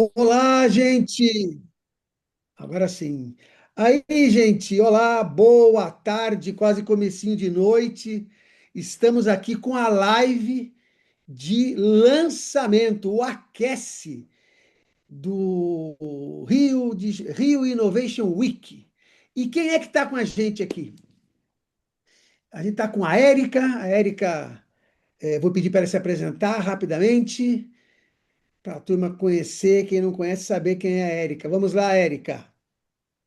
Olá, gente! Agora sim. Aí, gente, olá, boa tarde, quase comecinho de noite. Estamos aqui com a live de lançamento, o Aquece do Rio Innovation Week. E quem é que está com a gente aqui? A gente está com a Érica. A Érica, vou pedir para ela se apresentar rapidamente, para a turma conhecer, quem não conhece, saber quem é a Érica. Vamos lá, Érica.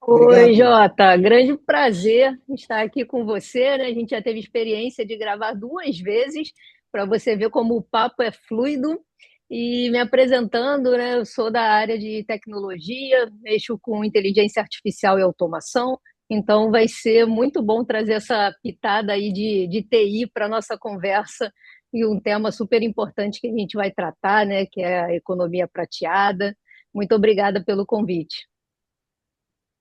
Oi, Obrigado. Jota, grande prazer estar aqui com você, né? A gente já teve experiência de gravar duas vezes, para você ver como o papo é fluido. E me apresentando, né? Eu sou da área de tecnologia, mexo com inteligência artificial e automação, então vai ser muito bom trazer essa pitada aí de TI para a nossa conversa e um tema super importante que a gente vai tratar, né? Que é a economia prateada. Muito obrigada pelo convite.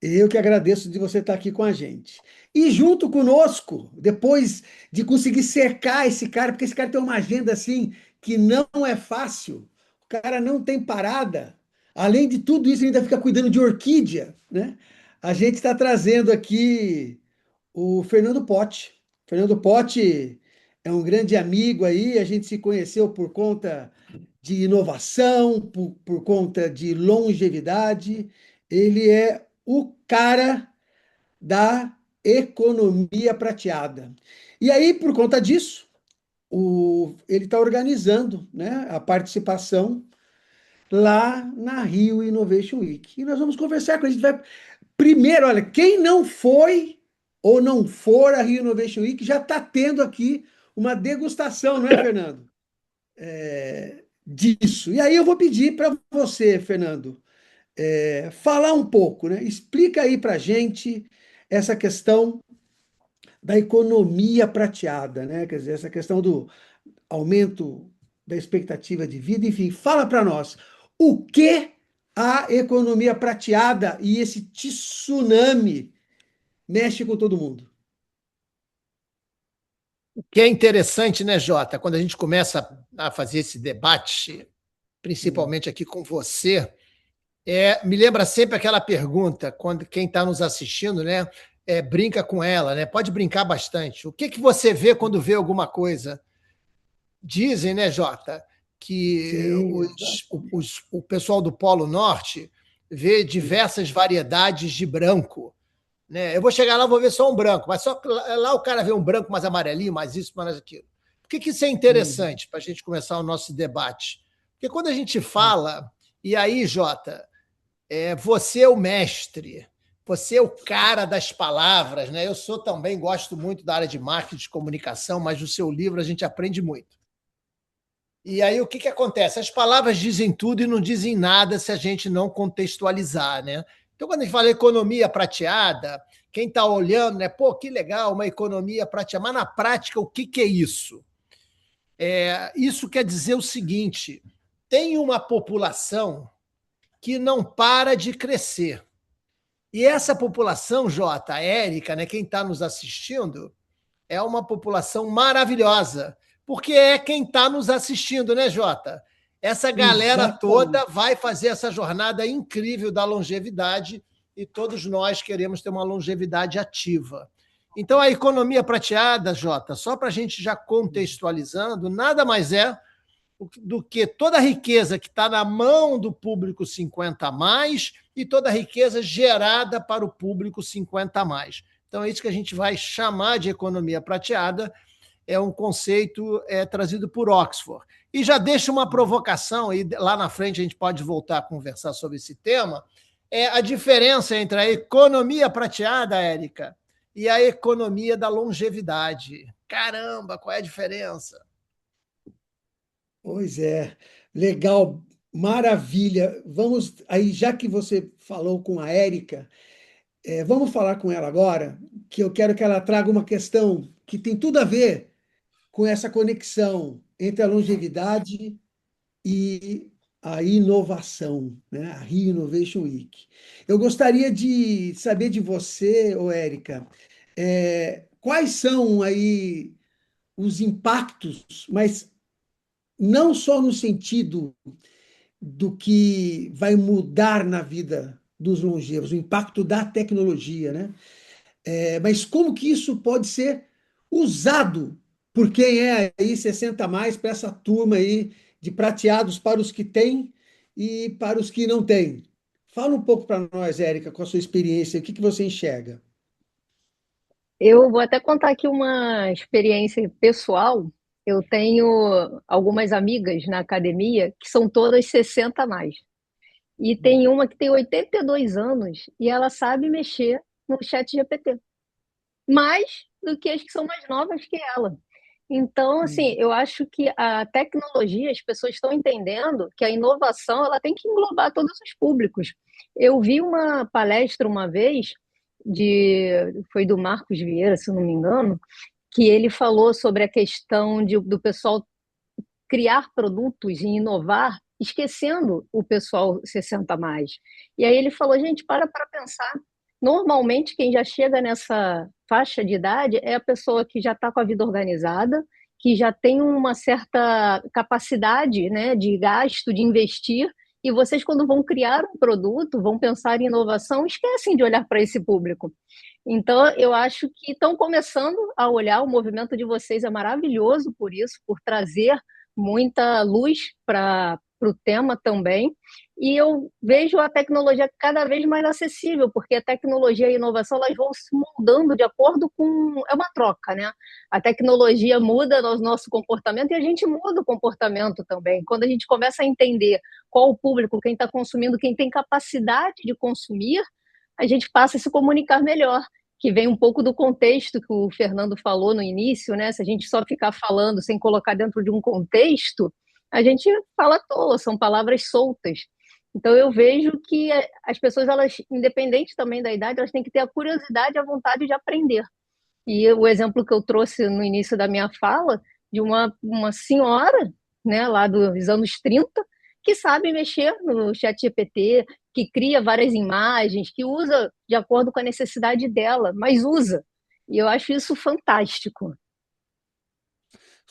Eu que agradeço de você estar aqui com a gente. E junto conosco, depois de conseguir cercar esse cara, porque esse cara tem uma agenda assim que não é fácil, o cara não tem parada. Além de tudo isso, ele ainda fica cuidando de orquídea, né? A gente está trazendo aqui o Fernando Potti. Fernando Potti é um grande amigo aí, a gente se conheceu por conta de inovação, por conta de longevidade. Ele é o cara da economia prateada. E aí, por conta disso, ele está organizando, né, a participação lá na Rio Innovation Week. E nós vamos conversar com a gente. Primeiro, olha, quem não foi ou não for a Rio Innovation Week já está tendo aqui uma degustação, não é, Fernando? Disso. E aí eu vou pedir para você, Fernando, falar um pouco, né? Explica aí para gente essa questão da economia prateada, né? Quer dizer, essa questão do aumento da expectativa de vida, enfim, fala para nós o que a economia prateada e esse tsunami mexe com todo mundo. Que é interessante, né, Jota, quando a gente começa a fazer esse debate, Hum. principalmente aqui com você, me lembra sempre aquela pergunta, quando quem está nos assistindo, né, brinca com ela, né? Pode brincar bastante. O que que você vê quando vê alguma coisa? Dizem, né, Jota, que Sim, exato. o pessoal do Polo Norte vê diversas variedades de branco, né? Eu vou chegar lá, vou ver só um branco, mas só lá o cara vê um branco mais amarelinho, mais isso, mais aquilo. Por que, que isso é Uhum. interessante para a gente começar o nosso debate? Porque quando a gente fala, e aí, Jota, você é o mestre, você é o cara das palavras, né? Eu sou também, gosto muito da área de marketing, de comunicação, mas no seu livro a gente aprende muito. E aí o que, que acontece? As palavras dizem tudo e não dizem nada se a gente não contextualizar, né? Então, quando a gente fala economia prateada, quem está olhando, né? Pô, que legal, uma economia prateada. Mas na prática, o que, que é isso? Isso quer dizer o seguinte: tem uma população que não para de crescer. E essa população, Jota, a Érica, né, quem está nos assistindo, é uma população maravilhosa, porque é quem está nos assistindo, né, Jota? Essa galera toda Exatamente. vai fazer essa jornada incrível da longevidade e todos nós queremos ter uma longevidade ativa. Então, a economia prateada, Jota, só para a gente já contextualizando, nada mais é do que toda a riqueza que está na mão do público 50 a mais e toda a riqueza gerada para o público 50 a mais. Então, é isso que a gente vai chamar de economia prateada, é um conceito trazido por Oxford. E já deixa uma provocação, e lá na frente a gente pode voltar a conversar sobre esse tema, é a diferença entre a economia prateada, Érica, e a economia da longevidade. Caramba, qual é a diferença? Pois é, legal, maravilha. Vamos aí, já que você falou com a Érica, vamos falar com ela agora, que eu quero que ela traga uma questão que tem tudo a ver com essa conexão entre a longevidade e a inovação, né? A Rio Innovation Week. Eu gostaria de saber de você, ô Érica, quais são aí os impactos, mas não só no sentido do que vai mudar na vida dos longevos, o impacto da tecnologia, né? Mas como que isso pode ser usado por quem é aí 60 a mais, para essa turma aí de prateados para os que têm e para os que não têm? Fala um pouco para nós, Érica, com a sua experiência, o que que você enxerga? Eu vou até contar aqui uma experiência pessoal. Eu tenho algumas amigas na academia que são todas 60 a mais. E tem uma que tem 82 anos e ela sabe mexer no chat GPT, mais do que as que são mais novas que ela. Então, assim, Hum, eu acho que a tecnologia, as pessoas estão entendendo que a inovação ela tem que englobar todos os públicos. Eu vi uma palestra uma vez foi do Marcos Vieira, se não me engano, que ele falou sobre a questão do pessoal criar produtos e inovar, esquecendo o pessoal 60 a mais. E aí ele falou, gente, para pensar. Normalmente, quem já chega nessa faixa de idade é a pessoa que já está com a vida organizada, que já tem uma certa capacidade, né, de gasto, de investir, e vocês, quando vão criar um produto, vão pensar em inovação, esquecem de olhar para esse público. Então, eu acho que estão começando a olhar, o movimento de vocês é maravilhoso por isso, por trazer muita luz para o tema também. E eu vejo a tecnologia cada vez mais acessível, porque a tecnologia e a inovação elas vão se moldando de acordo com. É uma troca, né? A tecnologia muda o nosso comportamento e a gente muda o comportamento também. Quando a gente começa a entender qual o público, quem está consumindo, quem tem capacidade de consumir, a gente passa a se comunicar melhor, que vem um pouco do contexto que o Fernando falou no início, né? Se a gente só ficar falando sem colocar dentro de um contexto, a gente fala à toa, são palavras soltas. Então eu vejo que as pessoas, elas, independente também da idade, elas têm que ter a curiosidade e a vontade de aprender. E o exemplo que eu trouxe no início da minha fala, de uma senhora, né, lá dos anos 30, que sabe mexer no chat GPT, que cria várias imagens, que usa de acordo com a necessidade dela, mas usa. E eu acho isso fantástico.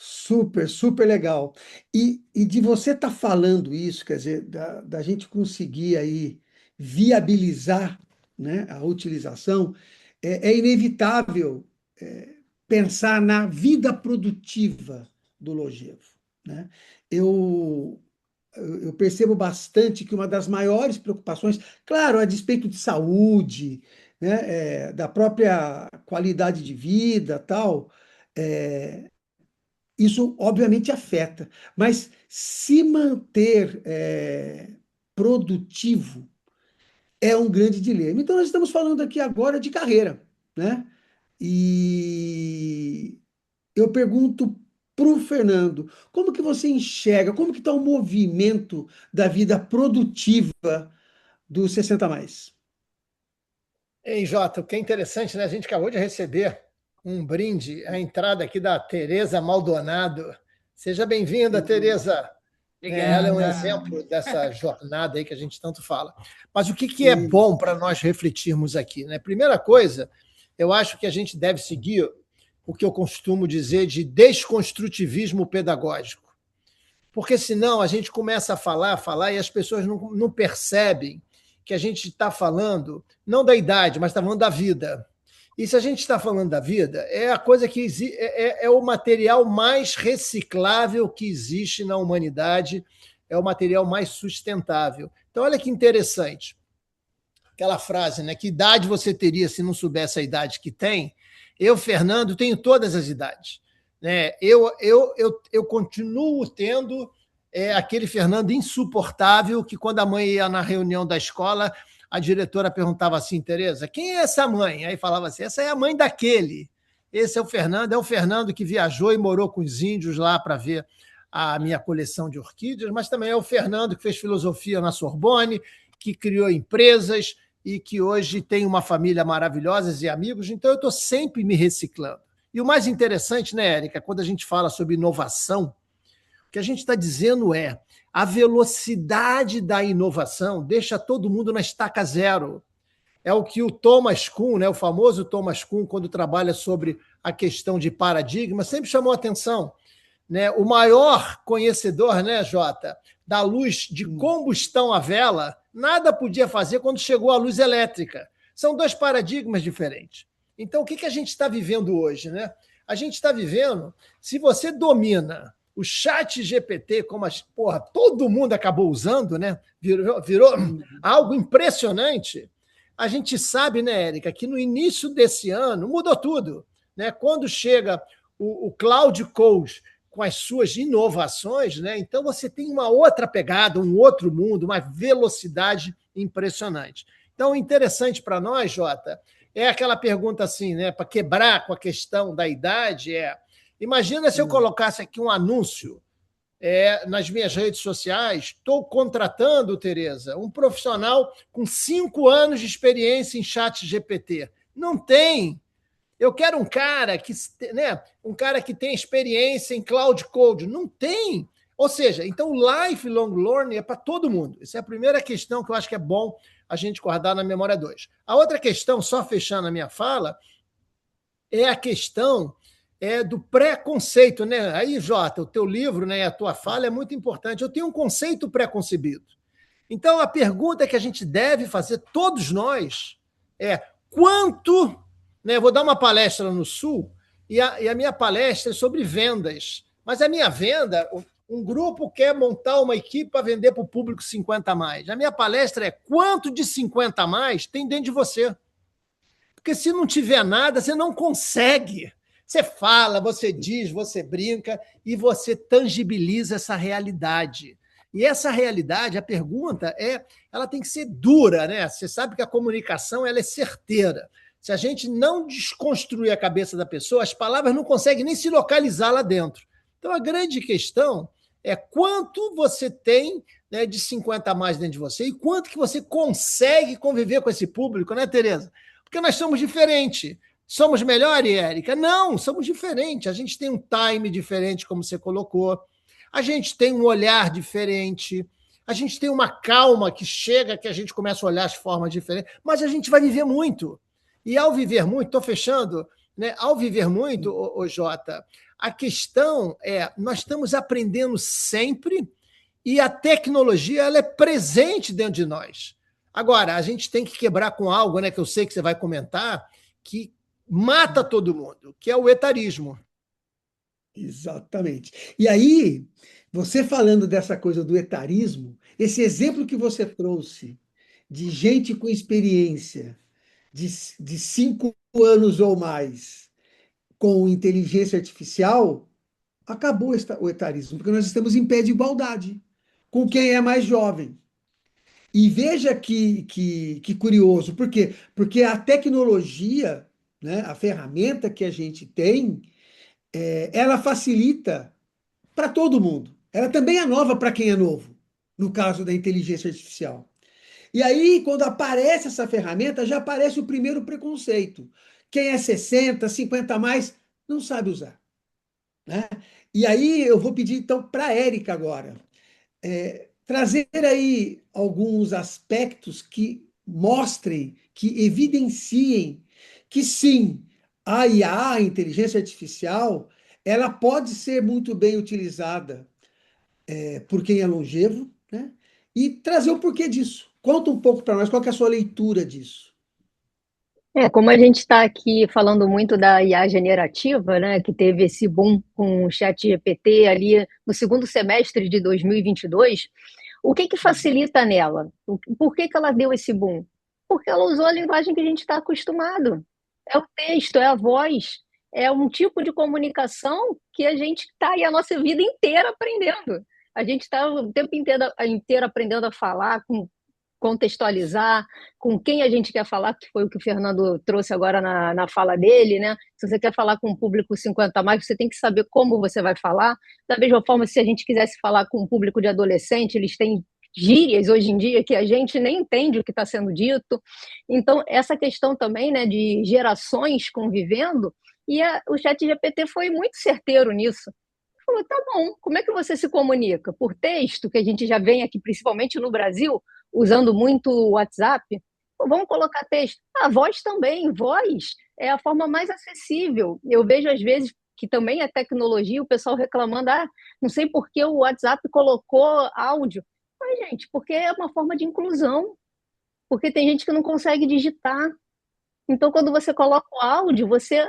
super, super legal. E de você estar falando isso, quer dizer, da gente conseguir aí viabilizar, né, a utilização, é inevitável pensar na vida produtiva do longevo, né? Eu, eu percebo bastante que uma das maiores preocupações, claro, a despeito de saúde, né, da própria qualidade de vida, tal, é, isso obviamente afeta, mas se manter produtivo é um grande dilema. Então, nós estamos falando aqui agora de carreira, né? E eu pergunto para o Fernando, como que você enxerga, como que está o movimento da vida produtiva dos 60 a mais? Ei, Jota, o que é interessante, né? A gente acabou de receber um brinde, a entrada aqui da Tereza Maldonado. Seja bem-vinda, Tereza. Ela é um Obrigada. exemplo dessa jornada aí que a gente tanto fala. Mas o que que é bom Isso. para nós refletirmos aqui, né? Primeira coisa, eu acho que a gente deve seguir o que eu costumo dizer de desconstrutivismo pedagógico. Porque senão a gente começa a falar, e as pessoas não percebem que a gente está falando, não da idade, mas está falando da vida. E se a gente está falando da vida, é a coisa que é o material mais reciclável que existe na humanidade, é o material mais sustentável. Então, olha que interessante. Aquela frase, né? Que idade você teria se não soubesse a idade que tem? Eu, Fernando, tenho todas as idades. Né? Eu continuo tendo aquele Fernando insuportável que, quando a mãe ia na reunião da escola, a diretora perguntava assim, Tereza, quem é essa mãe? Aí falava assim, essa é a mãe daquele. Esse é o Fernando que viajou e morou com os índios lá para ver a minha coleção de orquídeas, mas também é o Fernando que fez filosofia na Sorbonne, que criou empresas e que hoje tem uma família maravilhosa e amigos, então eu estou sempre me reciclando. E o mais interessante, né, Érica, quando a gente fala sobre inovação, o que a gente está dizendo é a velocidade da inovação deixa todo mundo na estaca zero. É o que o Thomas Kuhn, né, o famoso Thomas Kuhn, quando trabalha sobre a questão de paradigma, sempre chamou a atenção. né, o maior conhecedor, né, Jota, da luz de combustão à vela, nada podia fazer quando chegou a luz elétrica. São dois paradigmas diferentes. Então, o que a gente está vivendo hoje? Né? A gente está vivendo, se você domina o chat GPT, como todo mundo acabou usando, né? Virou algo impressionante. A gente sabe, né, Érica, que no início desse ano mudou tudo. Né? Quando chega o Cloud Code com as suas inovações, né? Então você tem uma outra pegada, um outro mundo, uma velocidade impressionante. Então, o interessante para nós, Jota, é aquela pergunta assim, né? Para quebrar com a questão da idade, imagina se eu colocasse aqui um anúncio nas minhas redes sociais, estou contratando, Tereza, um profissional com 5 anos de experiência em chat GPT. Não tem. Eu quero um cara que tem experiência em Cloud Code. Não tem. Ou seja, então o lifelong learning é para todo mundo. Essa é a primeira questão que eu acho que é bom a gente guardar na memória 2. A outra questão, só fechando a minha fala, é a questão do preconceito. Né? Aí, Jota, o teu livro, né, a tua fala é muito importante. Eu tenho um conceito preconcebido. Então, a pergunta que a gente deve fazer, todos nós, é quanto... Né, eu vou dar uma palestra no Sul e a minha palestra é sobre vendas. Mas a minha venda, um grupo quer montar uma equipe para vender para o público 50 a mais. A minha palestra é quanto de 50 a mais tem dentro de você. Porque se não tiver nada, você não consegue. Você fala, você diz, você brinca e você tangibiliza essa realidade. E essa realidade, a pergunta ela tem que ser dura, né? Você sabe que a comunicação ela é certeira. Se a gente não desconstruir a cabeça da pessoa, as palavras não conseguem nem se localizar lá dentro. Então, a grande questão é quanto você tem, né, de 50 a mais dentro de você e quanto que você consegue conviver com esse público, né, Tereza? Porque nós somos diferentes. Somos melhores, Érica? Não, somos diferentes. A gente tem um time diferente, como você colocou. A gente tem um olhar diferente. A gente tem uma calma que chega, que a gente começa a olhar as formas diferentes. Mas a gente vai viver muito. E ao viver muito, estou fechando, né? Ao viver muito, Jota, a questão nós estamos aprendendo sempre e a tecnologia ela é presente dentro de nós. Agora, a gente tem que quebrar com algo, né, que eu sei que você vai comentar, que mata todo mundo, que é o etarismo. Exatamente. E aí, você falando dessa coisa do etarismo, esse exemplo que você trouxe de gente com experiência, de 5 anos ou mais com inteligência artificial, acabou o etarismo, porque nós estamos em pé de igualdade com quem é mais jovem. E veja que curioso, por quê? Porque a tecnologia, né, a ferramenta que a gente tem, ela facilita para todo mundo. Ela também é nova para quem é novo, no caso da inteligência artificial. E aí, quando aparece essa ferramenta, já aparece o primeiro preconceito. Quem é 60, 50 a mais, não sabe usar. Né? E aí eu vou pedir, então, para a Érica agora, trazer aí alguns aspectos que mostrem, que evidenciem que sim, a IA, a inteligência artificial, ela pode ser muito bem utilizada por quem é longevo, né? E trazer o porquê disso. Conta um pouco para nós, qual que é a sua leitura disso? Como a gente está aqui falando muito da IA generativa, né, que teve esse boom com o ChatGPT ali no segundo semestre de 2022, o que facilita nela? Por que ela deu esse boom? Porque ela usou a linguagem que a gente está acostumado. É o texto, é a voz, é um tipo de comunicação que a gente está aí a nossa vida inteira aprendendo. A gente está o tempo inteiro aprendendo a falar, contextualizar com quem a gente quer falar, que foi o que o Fernando trouxe agora na fala dele, né? Se você quer falar com um público 50 a mais, você tem que saber como você vai falar. Da mesma forma, se a gente quisesse falar com um público de adolescente, eles têm gírias hoje em dia que a gente nem entende o que está sendo dito. Então, essa questão também, né, de gerações convivendo, e o ChatGPT foi muito certeiro nisso. Falou, tá bom, como é que você se comunica? Por texto, que a gente já vem aqui, principalmente no Brasil, usando muito o WhatsApp? Pô, vamos colocar texto. A voz também, voz é a forma mais acessível. Eu vejo, às vezes, que também é tecnologia, o pessoal reclamando, não sei por que o WhatsApp colocou áudio. Mas, gente, porque é uma forma de inclusão, porque tem gente que não consegue digitar. Então, quando você coloca o áudio, você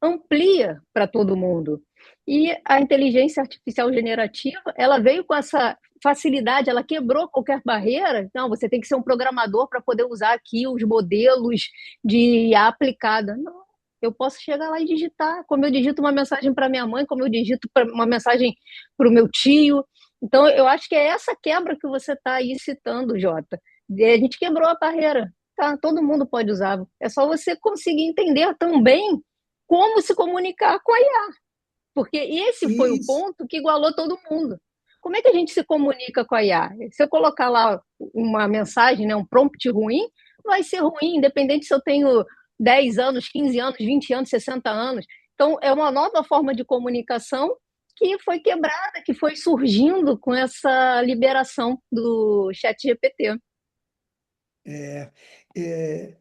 amplia para todo mundo. E a inteligência artificial generativa, ela veio com essa facilidade, ela quebrou qualquer barreira. Não, você tem que ser um programador para poder usar aqui os modelos de IA aplicada. Não, eu posso chegar lá e digitar, como eu digito uma mensagem para minha mãe, como eu digito uma mensagem para o meu tio. Então, eu acho que é essa quebra que você está aí citando, Jota. A gente quebrou a barreira. Tá, todo mundo pode usar. É só você conseguir entender também como se comunicar com a IA. Porque esse foi o Isso. ponto que igualou todo mundo. Como é que a gente se comunica com a IA? Se eu colocar lá uma mensagem, né, um prompt ruim, vai ser ruim, independente se eu tenho 10 anos, 15 anos, 20 anos, 60 anos. Então, é uma nova forma de comunicação que foi quebrada, que foi surgindo com essa liberação do ChatGPT. É,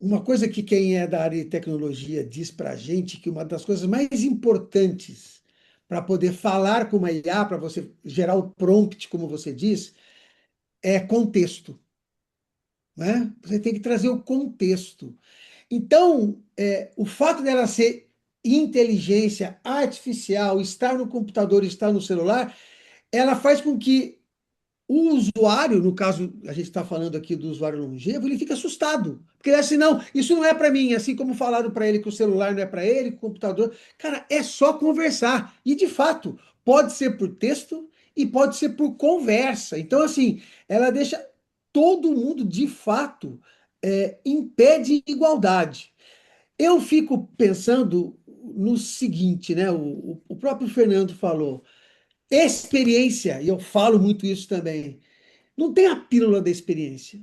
uma coisa que quem é da área de tecnologia diz para a gente que uma das coisas mais importantes para poder falar com uma IA, para você gerar o prompt, como você diz, é contexto, né? Você tem que trazer o contexto. Então, o fato dela ser inteligência artificial, estar no computador, estar no celular, ela faz com que o usuário, no caso, a gente está falando aqui do usuário longevo, ele fica assustado. Porque ele é assim, não, isso não é para mim. Assim como falaram para ele que o celular não é para ele, que o computador. Cara, é só conversar. E, de fato, pode ser por texto e pode ser por conversa. Então, assim, ela deixa todo mundo, de fato, em pé de igualdade. Eu fico pensando no seguinte, né? O próprio Fernando falou, experiência, e eu falo muito isso também. Não tem a pílula da experiência.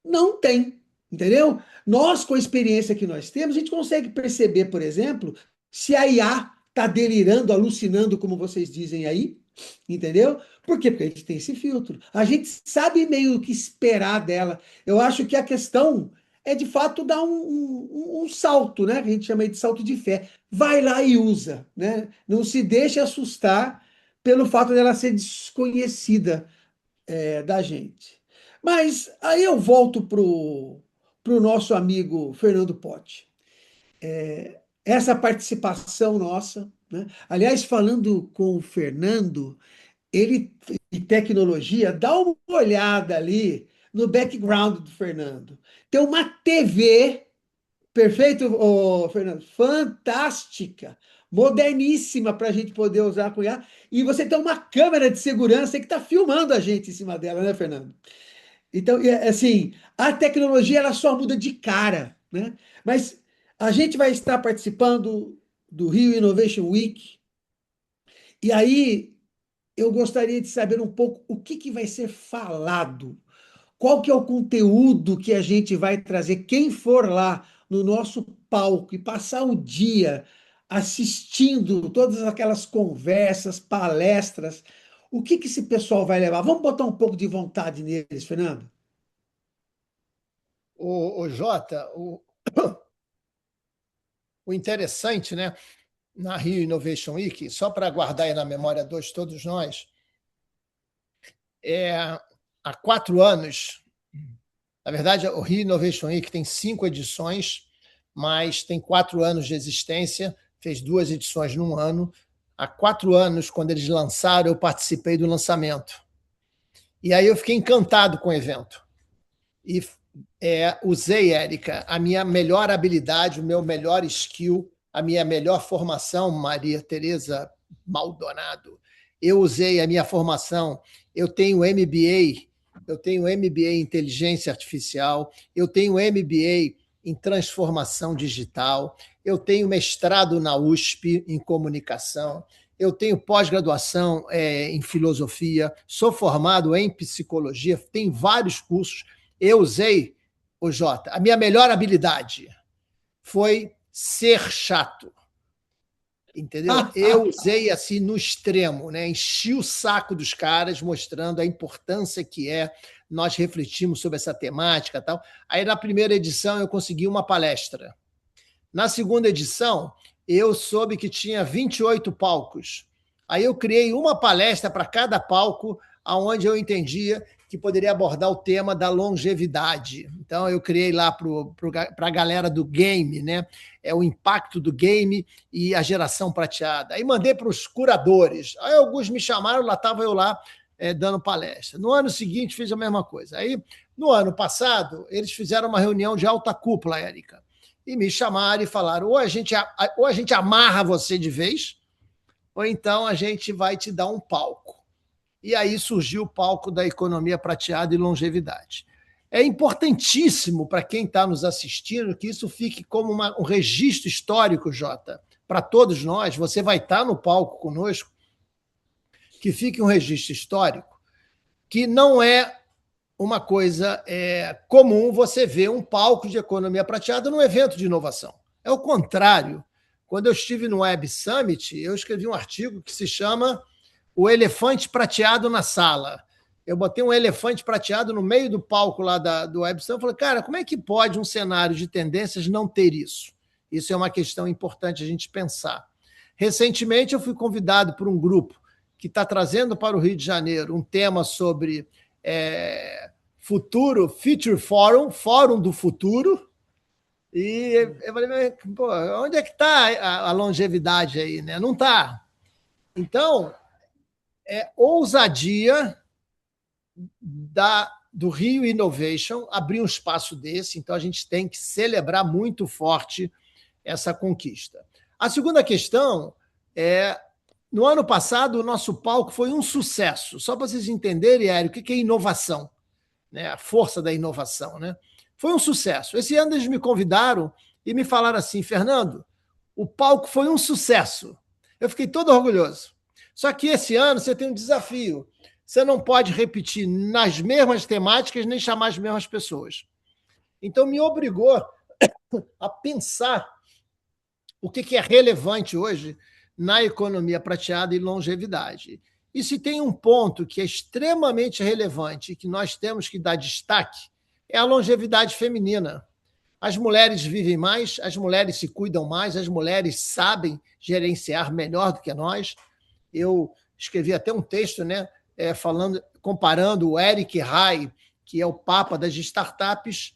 Não tem, entendeu? Nós, com a experiência que nós temos, a gente consegue perceber, por exemplo, se a IA está delirando, alucinando, como vocês dizem aí, entendeu? Por quê? Porque a gente tem esse filtro. A gente sabe meio o que esperar dela. Eu acho que a questão é, de fato, dar um salto, né? Que a gente chama de salto de fé. Vai lá e usa, né? Não se deixe assustar pelo fato dela ser desconhecida da gente. Mas aí eu volto pro nosso amigo Fernando Potti. Essa participação nossa, né? Aliás, falando com o Fernando, ele e tecnologia, dá uma olhada ali no background do Fernando. Tem uma TV, perfeito, Fernando, fantástica, moderníssima para a gente poder usar com IA. E você tem uma câmera de segurança que está filmando a gente em cima dela, né, Fernando? Então, assim, a tecnologia ela só muda de cara, né? Mas a gente vai estar participando do Rio Innovation Week, e aí eu gostaria de saber um pouco o que vai ser falado, qual que é o conteúdo que a gente vai trazer, quem for lá no nosso palco e passar o dia assistindo todas aquelas conversas, palestras, o que esse pessoal vai levar? Vamos botar um pouco de vontade neles, Fernando? O Jota, o interessante, né, na Rio Innovation Week, só para guardar aí na memória de todos nós, há 4 anos, na verdade, o Rio Innovation Week tem 5 edições, mas tem 4 anos de existência, fez 2 edições num ano. Há 4 anos, quando eles lançaram, eu participei do lançamento. E aí eu fiquei encantado com o evento. E usei, Érica, a minha melhor habilidade, o meu melhor skill, a minha melhor formação, Maria Tereza Maldonado. Eu usei a minha formação, eu tenho MBA em inteligência artificial, eu tenho MBA em transformação digital, eu tenho mestrado na USP em comunicação, eu tenho pós-graduação em filosofia, sou formado em psicologia, tenho vários cursos. Eu usei, o Jota, a minha melhor habilidade foi ser chato. Entendeu? Eu usei assim no extremo, né? Enchi o saco dos caras, mostrando a importância que nós refletimos sobre essa temática e tal. Aí, na primeira edição, eu consegui uma palestra. Na segunda edição, eu soube que tinha 28 palcos. Aí eu criei uma palestra para cada palco, onde eu entendia que poderia abordar o tema da longevidade. Então, eu criei lá para a galera do game, né? O impacto do game e a geração prateada. Aí mandei para os curadores. Aí alguns me chamaram, lá estava eu lá dando palestra. No ano seguinte, fiz a mesma coisa. Aí, no ano passado, eles fizeram uma reunião de alta cúpula, Érica, e me chamaram e falaram: ou a gente amarra você de vez, ou então a gente vai te dar um palco. E aí surgiu o palco da economia prateada e longevidade. É importantíssimo para quem está nos assistindo que isso fique como um registro histórico, Jota, para todos nós. Você vai estar no palco conosco, que fique um registro histórico, que não é uma coisa comum você ver um palco de economia prateada num evento de inovação. É o contrário. Quando eu estive no Web Summit, eu escrevi um artigo que se chama O Elefante Prateado na Sala. Eu botei um elefante prateado no meio do palco lá do Web Summit e falei: cara, como é que pode um cenário de tendências não ter isso? Isso é uma questão importante a gente pensar. Recentemente, eu fui convidado por um grupo que está trazendo para o Rio de Janeiro um tema sobre Future Forum, Fórum do Futuro. E eu falei: pô, onde é que está a longevidade aí, né? Não está. Então, ousadia do Rio Innovation abrir um espaço desse, então a gente tem que celebrar muito forte essa conquista. A segunda questão no ano passado, o nosso palco foi um sucesso. Só para vocês entenderem, Érico, o que é inovação, né? A força da inovação, né? Foi um sucesso. Esse ano eles me convidaram e me falaram assim: Fernando, o palco foi um sucesso. Eu fiquei todo orgulhoso. Só que esse ano você tem um desafio. Você não pode repetir nas mesmas temáticas nem chamar as mesmas pessoas. Então, me obrigou a pensar o que é relevante hoje na economia prateada e longevidade. E se tem um ponto que é extremamente relevante e que nós temos que dar destaque, é a longevidade feminina. As mulheres vivem mais, as mulheres se cuidam mais, as mulheres sabem gerenciar melhor do que nós. Eu escrevi até um texto, né, comparando o Eric Rai, que é o papa das startups,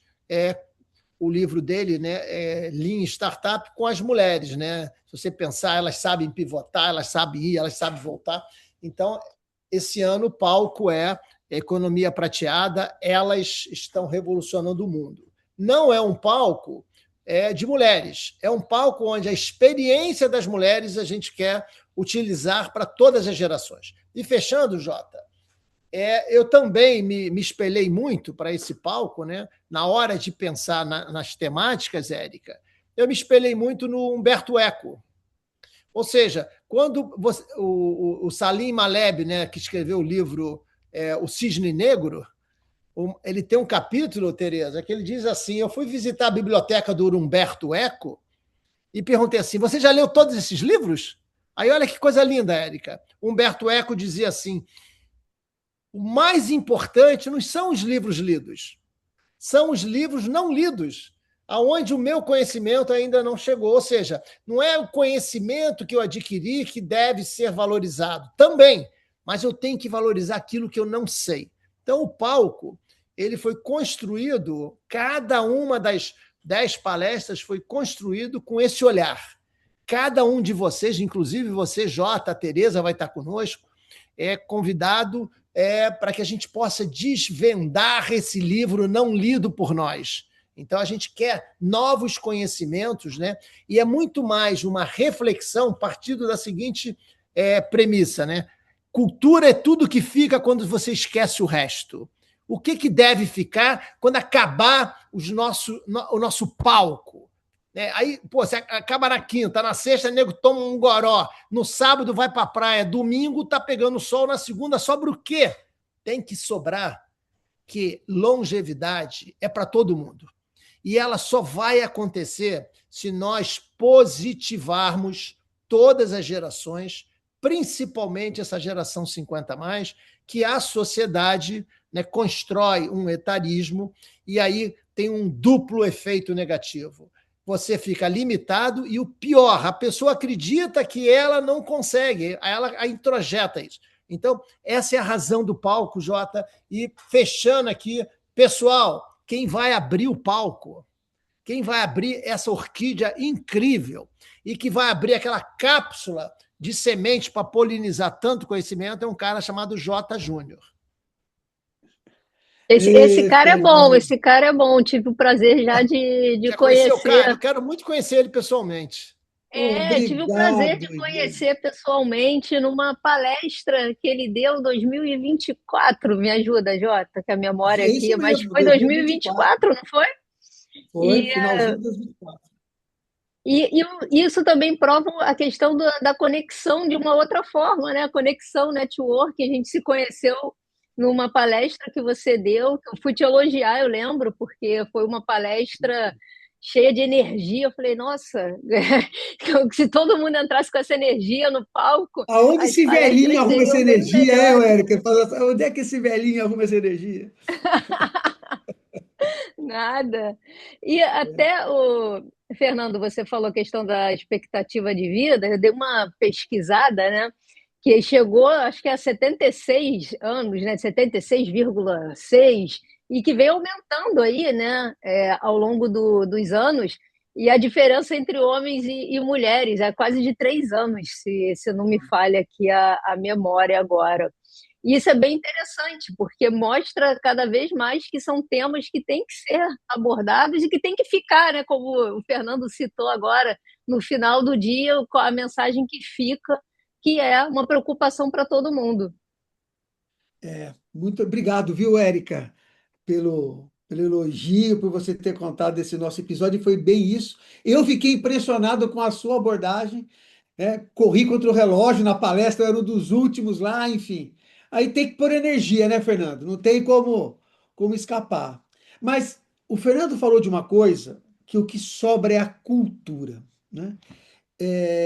o livro dele, né, Lean Startup, com as mulheres, né? Se você pensar, elas sabem pivotar, elas sabem ir, elas sabem voltar. Então, esse ano o palco é economia prateada, elas estão revolucionando o mundo. Não é um palco de mulheres, é um palco onde a experiência das mulheres a gente quer utilizar para todas as gerações. E fechando, Jota, eu também me espelhei muito para esse palco, né? Na hora de pensar nas temáticas, Érica, eu me espelhei muito no Humberto Eco. Ou seja, quando o Salim Maleb, né, que escreveu o livro O Cisne Negro, ele tem um capítulo, Tereza, que ele diz assim: eu fui visitar a biblioteca do Humberto Eco e perguntei assim: você já leu todos esses livros? Aí olha que coisa linda, Érica. Humberto Eco dizia assim: o mais importante não são os livros lidos, são os livros não lidos, aonde o meu conhecimento ainda não chegou. Ou seja, não é o conhecimento que eu adquiri que deve ser valorizado, também, mas eu tenho que valorizar aquilo que eu não sei. Então, o palco ele foi construído, cada uma das 10 palestras foi construído com esse olhar. Cada um de vocês, inclusive você, Jota, a Tereza vai estar conosco, é convidado para que a gente possa desvendar esse livro não lido por nós. Então, a gente quer novos conhecimentos, né? E é muito mais uma reflexão partindo da seguinte premissa, né? Cultura é tudo que fica quando você esquece o resto. O que deve ficar quando acabar o nosso palco? Aí, você acaba na quinta, na sexta, nego toma um goró, no sábado vai para a praia, domingo tá pegando sol, na segunda sobra o quê? Tem que sobrar que longevidade é para todo mundo. E ela só vai acontecer se nós positivarmos todas as gerações, principalmente essa geração 50+, que a sociedade, né, constrói um etarismo e aí tem um duplo efeito negativo. você fica limitado e o pior, a pessoa acredita que ela não consegue, ela introjeta isso. Então, essa é a razão do palco, Jota. E fechando aqui, pessoal, quem vai abrir o palco, quem vai abrir essa orquídea incrível e que vai abrir aquela cápsula de semente para polinizar tanto conhecimento é um cara chamado J. Júnior. Esse cara é bom, Fernando. esse cara é bom. Tive o prazer já de Quer conhecer o cara? Eu conhecer. quero muito conhecer ele pessoalmente. Tive o prazer Obrigado, de Eliane. conhecer pessoalmente numa palestra que ele deu em 2024. Me ajuda, Jota, que a memória É aqui, isso mas mesmo, foi 2024. 2024, não foi? Foi, E, finalzinho de 2024. isso também prova a questão da conexão de uma outra forma, né? A conexão network, a gente se conheceu numa palestra que você deu, que eu fui te elogiar, eu lembro, porque foi uma palestra cheia de energia. Eu falei, nossa, se todo mundo entrasse com essa energia no palco, Aonde as esse velhinho palestras arruma essa seriam bem energia, melhores. Érica? Onde é que esse velhinho arruma essa energia? Nada. E até o Fernando, você falou a questão da expectativa de vida, eu dei uma pesquisada, né? Que chegou, acho que a 76 anos, né? 76,6, e que vem aumentando aí, né? Ao longo dos anos. E a diferença entre homens e mulheres é quase de 3 anos, se não me falha aqui a memória agora. E isso é bem interessante, porque mostra cada vez mais que são temas que têm que ser abordados e que têm que ficar, né? Como o Fernando citou agora, no final do dia, a mensagem que fica, que é uma preocupação para todo mundo. Muito obrigado, viu, Érica, pelo elogio, por você ter contado esse nosso episódio, e foi bem isso. Eu fiquei impressionado com a sua abordagem, né? Corri contra o relógio na palestra, eu era um dos últimos lá, enfim. Aí tem que pôr energia, né, Fernando? Não tem como escapar. Mas o Fernando falou de uma coisa que o que sobra é a cultura, né?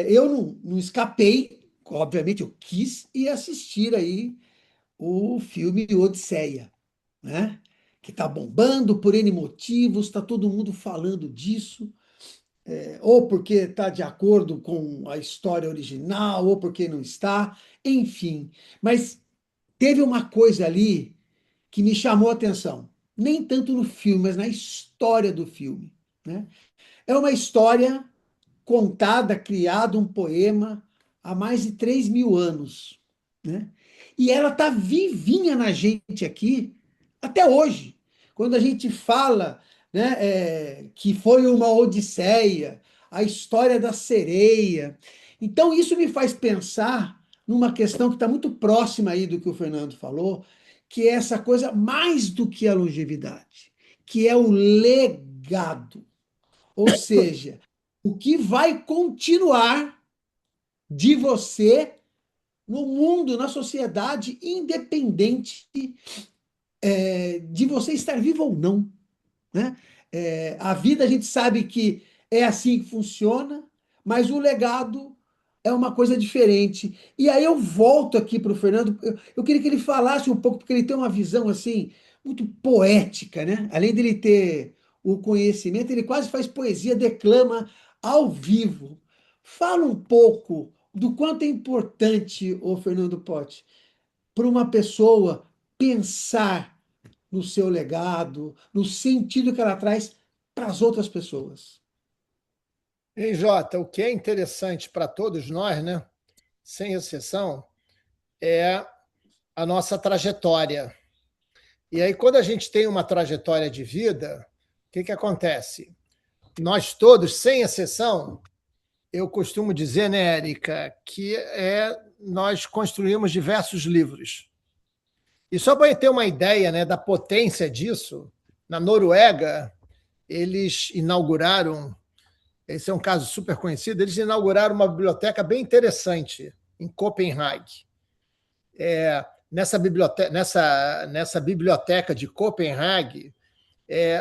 Eu não escapei, obviamente eu quis ir assistir aí o filme Odisseia, né? Que está bombando por N motivos, está todo mundo falando disso, ou porque está de acordo com a história original, ou porque não está, enfim. Mas teve uma coisa ali que me chamou a atenção, nem tanto no filme, mas na história do filme, né? É uma história contada, criado um poema há mais de 3.000 anos, né? E ela está vivinha na gente aqui até hoje. Quando a gente fala, né, que foi uma odisseia, a história da sereia. Então, isso me faz pensar numa questão que está muito próxima aí do que o Fernando falou, que é essa coisa mais do que a longevidade, que é o legado. Ou seja, o que vai continuar de você no mundo, na sociedade, independente de você estar vivo ou não, né? A vida a gente sabe que é assim que funciona, mas o legado é uma coisa diferente. E aí eu volto aqui para o Fernando, eu queria que ele falasse um pouco, porque ele tem uma visão assim, muito poética, né? Além dele ter o conhecimento, ele quase faz poesia, declama ao vivo. Fala um pouco do quanto é importante, o Fernando Pote, para uma pessoa pensar no seu legado, no sentido que ela traz para as outras pessoas. E, Jota, o que é interessante para todos nós, né, sem exceção, é a nossa trajetória. E aí, quando a gente tem uma trajetória de vida, o que acontece? Nós todos, sem exceção, eu costumo dizer, né, Érica, que nós construímos diversos livros. E só para ter uma ideia, né, da potência disso, na Noruega, eles inauguraram, esse é um caso super conhecido, eles inauguraram uma biblioteca bem interessante em Copenhague. Nessa biblioteca de Copenhague,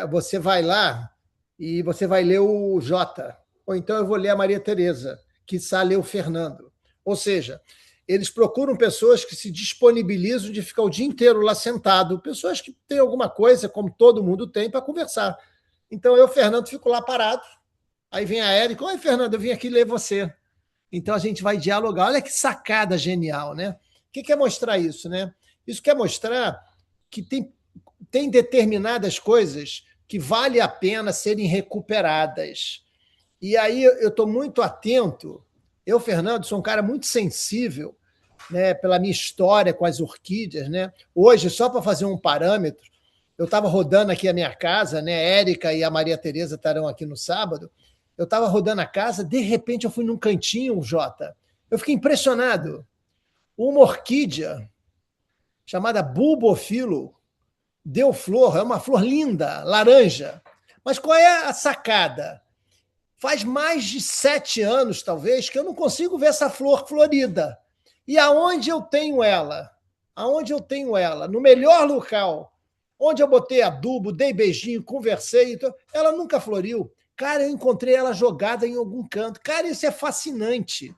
você vai lá e você vai ler o Jota, ou então eu vou ler a Maria Tereza, quiçá ler o Fernando. Ou seja, eles procuram pessoas que se disponibilizam de ficar o dia inteiro lá sentado, pessoas que têm alguma coisa, como todo mundo tem, para conversar. Então eu, Fernando, fico lá parado, Aí vem a Érica, oi, Fernando, eu vim aqui ler você. Então a gente vai dialogar. Olha que sacada genial, né? O que quer mostrar isso, né? Isso quer mostrar que tem determinadas coisas que vale a pena serem recuperadas. E aí eu estou muito atento. Eu, Fernando, sou um cara muito sensível, né, pela minha história com as orquídeas, né? Hoje, só para fazer um parâmetro, eu estava rodando aqui a minha casa, né? A Érica e a Maria Tereza estarão aqui no sábado. Eu estava rodando a casa, de repente eu fui num cantinho, Jota. Eu fiquei impressionado. Uma orquídea chamada Bulbophyllum deu flor, é uma flor linda, laranja. Mas qual é a sacada? Faz mais de 7 anos, talvez, que eu não consigo ver essa flor florida. E aonde eu tenho ela? Aonde eu tenho ela? No melhor local, onde eu botei adubo, dei beijinho, conversei, então, ela nunca floriu. Cara, eu encontrei ela jogada em algum canto. Cara, isso é fascinante.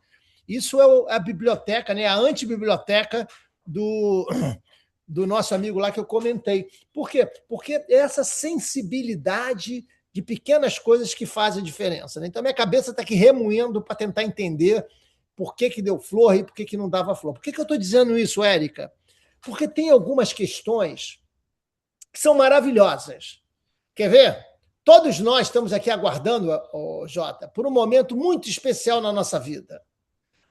Isso é a biblioteca, né? A antibiblioteca do nosso amigo lá que eu comentei. Por quê? Porque essa sensibilidade de pequenas coisas que fazem a diferença. Né? Então, minha cabeça está aqui remoendo para tentar entender por que deu flor e por que não dava flor. Por que eu estou dizendo isso, Érica? Porque tem algumas questões que são maravilhosas. Quer ver? Todos nós estamos aqui aguardando, Jota, por um momento muito especial na nossa vida.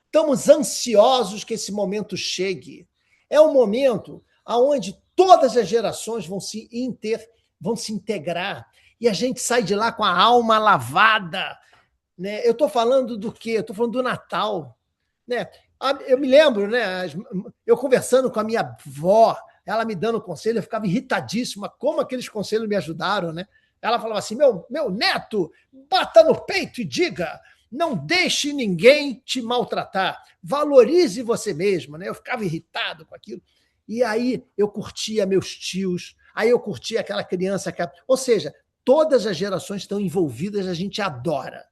Estamos ansiosos que esse momento chegue. É um momento onde todas as gerações vão se integrar e a gente sai de lá com a alma lavada. Né? Eu estou falando do quê? Eu estou falando do Natal. Né? Eu me lembro, né, eu conversando com a minha avó, ela me dando conselho, eu ficava irritadíssima, como aqueles conselhos me ajudaram. Né? Ela falava assim, meu neto, bata no peito e diga, não deixe ninguém te maltratar, valorize você mesmo. Né? Eu ficava irritado com aquilo. E aí eu curtia meus tios, aí eu curtia aquela criança. Ou seja, todas as gerações estão envolvidas, a gente adora.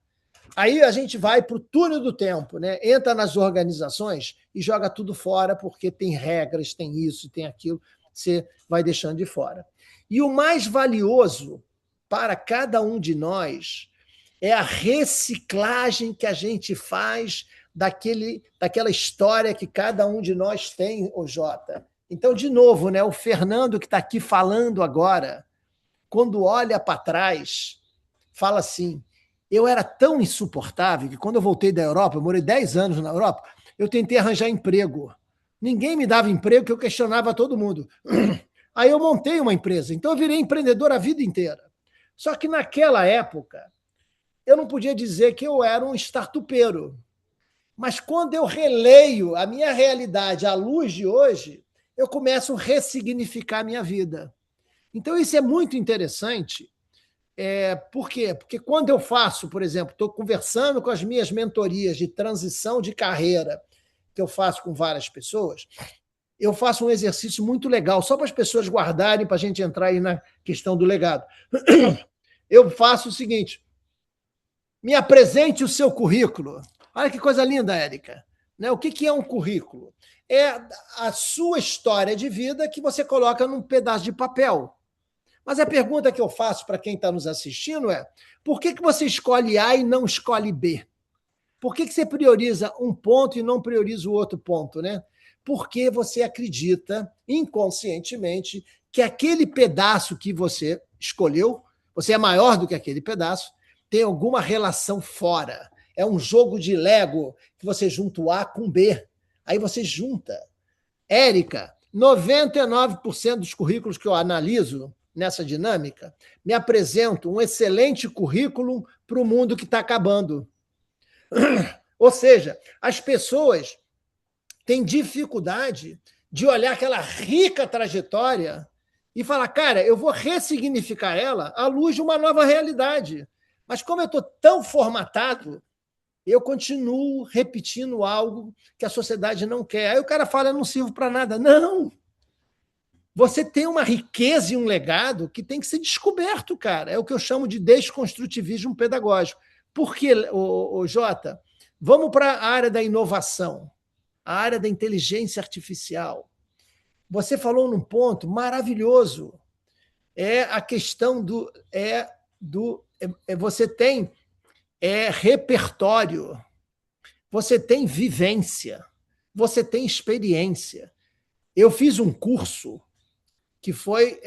Aí a gente vai para o túnel do tempo, né? Entra nas organizações e joga tudo fora, porque tem regras, tem isso, tem aquilo, você vai deixando de fora. E o mais valioso para cada um de nós é a reciclagem que a gente faz daquela história que cada um de nós tem, ô Jota. Então, de novo, né, o Fernando que está aqui falando agora, quando olha para trás, fala assim, eu era tão insuportável que quando eu voltei da Europa, eu morei 10 anos na Europa, eu tentei arranjar emprego. Ninguém me dava emprego, que eu questionava todo mundo. Aí eu montei uma empresa, então eu virei empreendedor a vida inteira. Só que naquela época, eu não podia dizer que eu era um startupeiro. Mas quando eu releio a minha realidade à luz de hoje, eu começo a ressignificar a minha vida. Então, isso é muito interessante. Por quê? Porque quando eu faço, por exemplo, estou conversando com as minhas mentorias de transição de carreira, que eu faço com várias pessoas, eu faço um exercício muito legal, só para as pessoas guardarem, para a gente entrar aí na questão do legado. Eu faço o seguinte, me apresente o seu currículo. Olha que coisa linda, Érica. Né? O que é um currículo? É a sua história de vida que você coloca num pedaço de papel. Mas a pergunta que eu faço para quem está nos assistindo é, por que você escolhe A e não escolhe B? Por que você prioriza um ponto e não prioriza o outro ponto? Né? Porque você acredita inconscientemente que aquele pedaço que você escolheu, você é maior do que aquele pedaço, tem alguma relação fora. É um jogo de Lego que você junta o A com B. Aí você junta. Érica, 99% dos currículos que eu analiso nessa dinâmica me apresentam um excelente currículo para o mundo que está acabando. Ou seja, as pessoas têm dificuldade de olhar aquela rica trajetória e falar, cara, eu vou ressignificar ela à luz de uma nova realidade. Mas como eu estou tão formatado, eu continuo repetindo algo que a sociedade não quer. Aí o cara fala, eu não sirvo para nada. Não! Você tem uma riqueza e um legado que tem que ser descoberto, cara. É o que eu chamo de desconstrutivismo pedagógico. Por quê, Jota? Vamos para a área da inovação, a área da inteligência artificial. Você falou num ponto maravilhoso. É a questão você tem é repertório, você tem vivência, você tem experiência. Eu fiz um curso que foi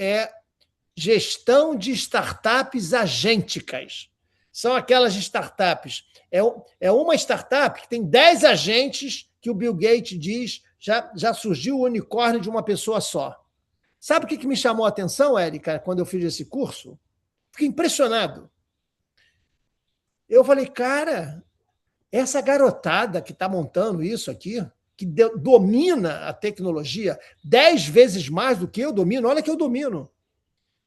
gestão de startups agênticas. São aquelas startups. É uma startup que tem 10 agentes que o Bill Gates diz já surgiu o unicórnio de uma pessoa só. Sabe o que me chamou a atenção, Érica, quando eu fiz esse curso? Fiquei impressionado. Eu falei, cara, essa garotada que está montando isso aqui, que domina a tecnologia 10 vezes mais do que eu domino, olha que eu domino.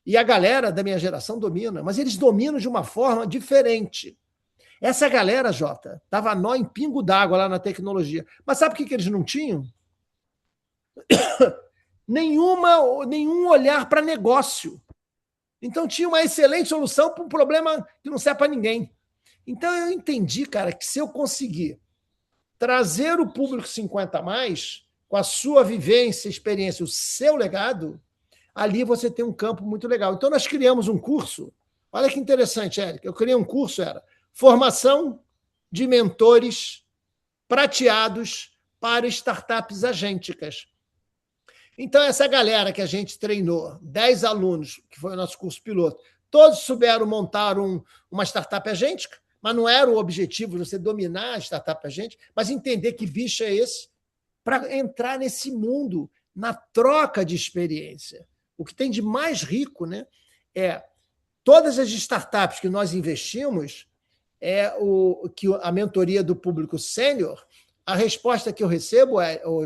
E a galera da minha geração domina, mas eles dominam de uma forma diferente. Essa galera, Jota, estava nó em pingo d'água lá na tecnologia. Mas sabe o que eles não tinham? Nenhum olhar para negócio. Então tinha uma excelente solução para um problema que não serve para ninguém. Então eu entendi, cara, que se eu conseguir trazer o público 50 a mais, com a sua vivência, experiência, o seu legado, ali você tem um campo muito legal. Então nós criamos um curso, olha que interessante, Érica, eu criei um curso, era formação de mentores prateados para startups agênticas. Então, essa galera que a gente treinou, 10 alunos, que foi o nosso curso piloto, todos souberam montar uma startup agêntica, mas não era o objetivo de você dominar a startup agêntica, mas entender que bicho é esse, para entrar nesse mundo, na troca de experiência. O que tem de mais rico, né, é todas as startups que nós investimos, que a mentoria do público sênior, a resposta que eu recebo,